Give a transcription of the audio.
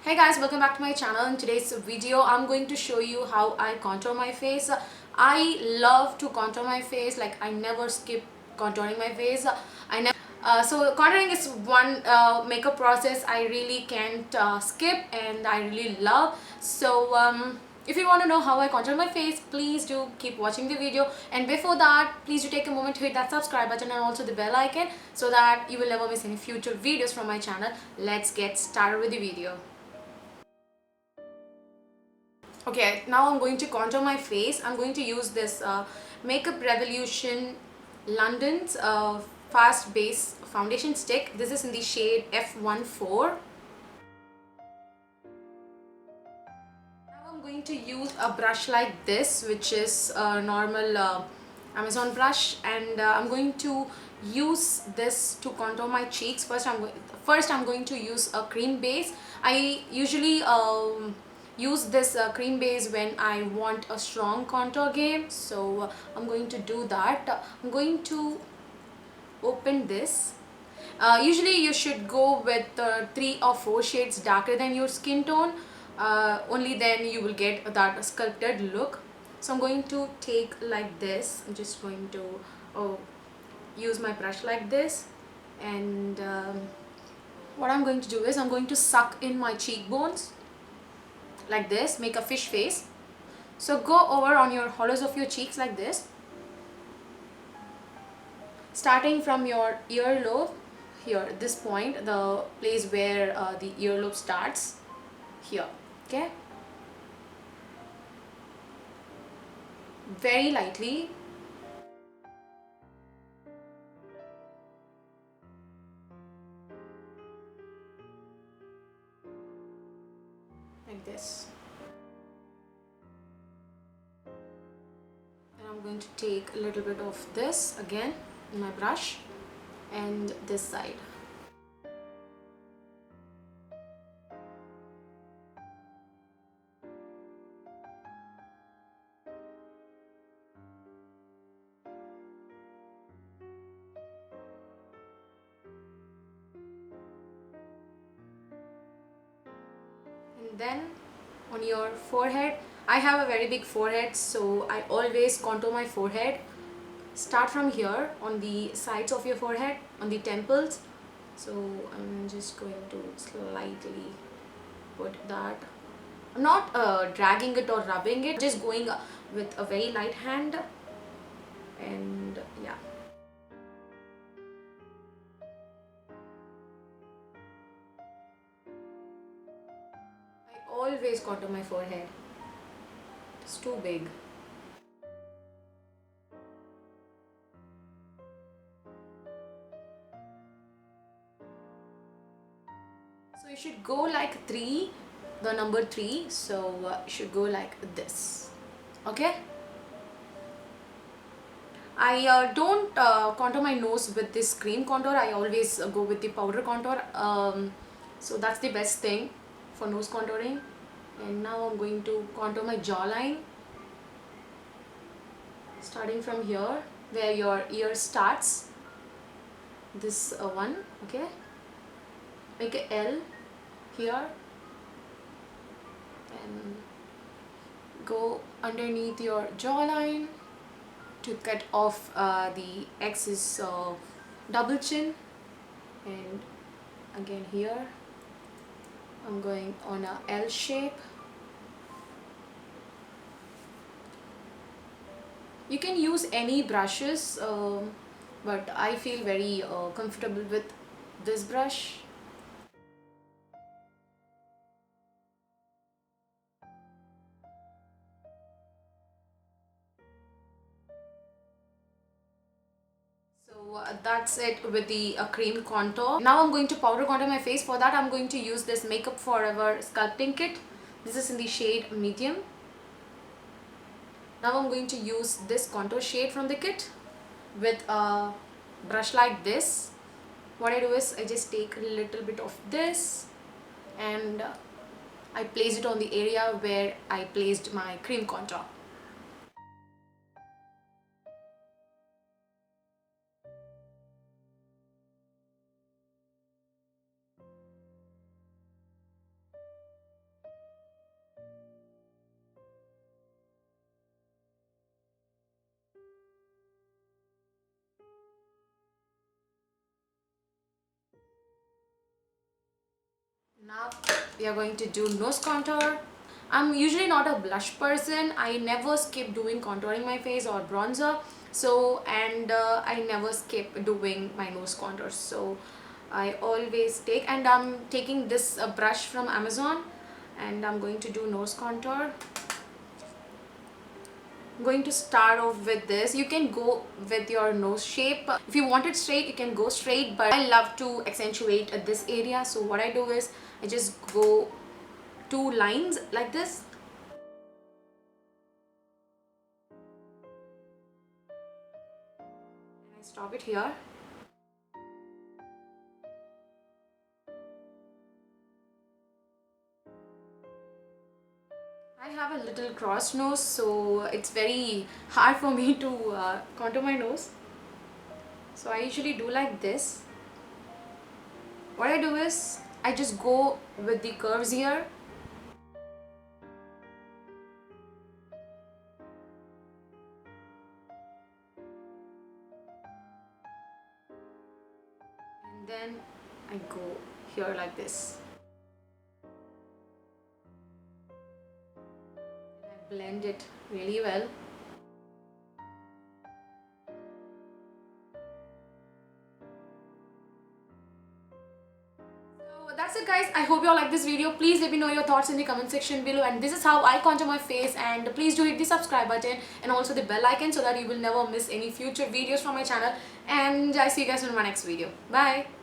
Hey guys, welcome back to my channel. In today's video I'm going to show you how I contour my face. I love to contour my face, like I never skip contouring my face. I never so contouring is one makeup process I really can't skip and I really love. If you want to know how I contour my face, please do keep watching the video, and before that please do take a moment to hit that subscribe button and also the bell icon so that you will never miss any future videos from my channel. Let's get started with the video. Okay, now I'm going to contour my face. I'm going to use this Makeup Revolution London's Fast Base Foundation Stick. This is in the shade F14. Now I'm going to use a brush like this, which is a normal Amazon brush, and I'm going to use this to contour my cheeks. First I'm going to use a cream base. I usually use this cream base when I want a strong contour game, so I'm going to do that. I'm going to open this. Usually you should go with 3 or 4 shades darker than your skin tone. Only then you will get that sculpted look. So I'm going to take like this. I'm just going to use my brush like this, and what I'm going to do is I'm going to suck in my cheekbones like this, make a fish face. So go over on your hollows of your cheeks like this, starting from your earlobe here, this point, the place where the earlobe starts here. Okay, very lightly. Like this. And I'm going to take a little bit of this again in my brush and this side. And then on your forehead, I have a very big forehead, so I always contour my forehead. Start from here on the sides of your forehead, on the temples. So I'm just going to slightly put that. I'm not dragging it or rubbing it, just going with a very light hand, and yeah. I always contour my forehead. It's too big. So you should go like 3, the number 3. So you should go like this. Okay. I don't contour my nose with this cream contour. I always go with the powder contour. So that's the best thing for nose contouring. And now I'm going to contour my jawline, starting from here where your ear starts. This one, okay. Make a L here and go underneath your jawline to cut off the excess double chin, and again here I'm going on a L shape. You can use any brushes, but I feel very comfortable with this brush. So that's it with the cream contour. Now I'm going to powder contour my face. For that I'm going to use this Makeup Forever sculpting kit. This is in the shade medium. Now I'm going to use this contour shade from the kit with a brush like this. What I do is I just take a little bit of this and I place it on the area where I placed my cream contour. Now we are going to do nose contour. I'm usually not a blush person. I never skip doing contouring my face or bronzer. So, and I never skip doing my nose contours. So I always take, and I'm taking this brush from Amazon, and I'm going to do nose contour. I'm going to start off with this. You can go with your nose shape. If you want it straight, you can go straight, but I love to accentuate this area. So what I do is I just go 2 lines like this. And I stop it here. I have a little crossed nose, so it's very hard for me to contour my nose. So I usually do like this. What I do is I just go with the curves here. And then I go here like this. And I blend it really well. That's it guys. I hope you all like this video. Please let me know your thoughts in the comment section below, and this is how I contour my face. And please do hit the subscribe button and also the bell icon so that you will never miss any future videos from my channel. And I see you guys in my next video. Bye.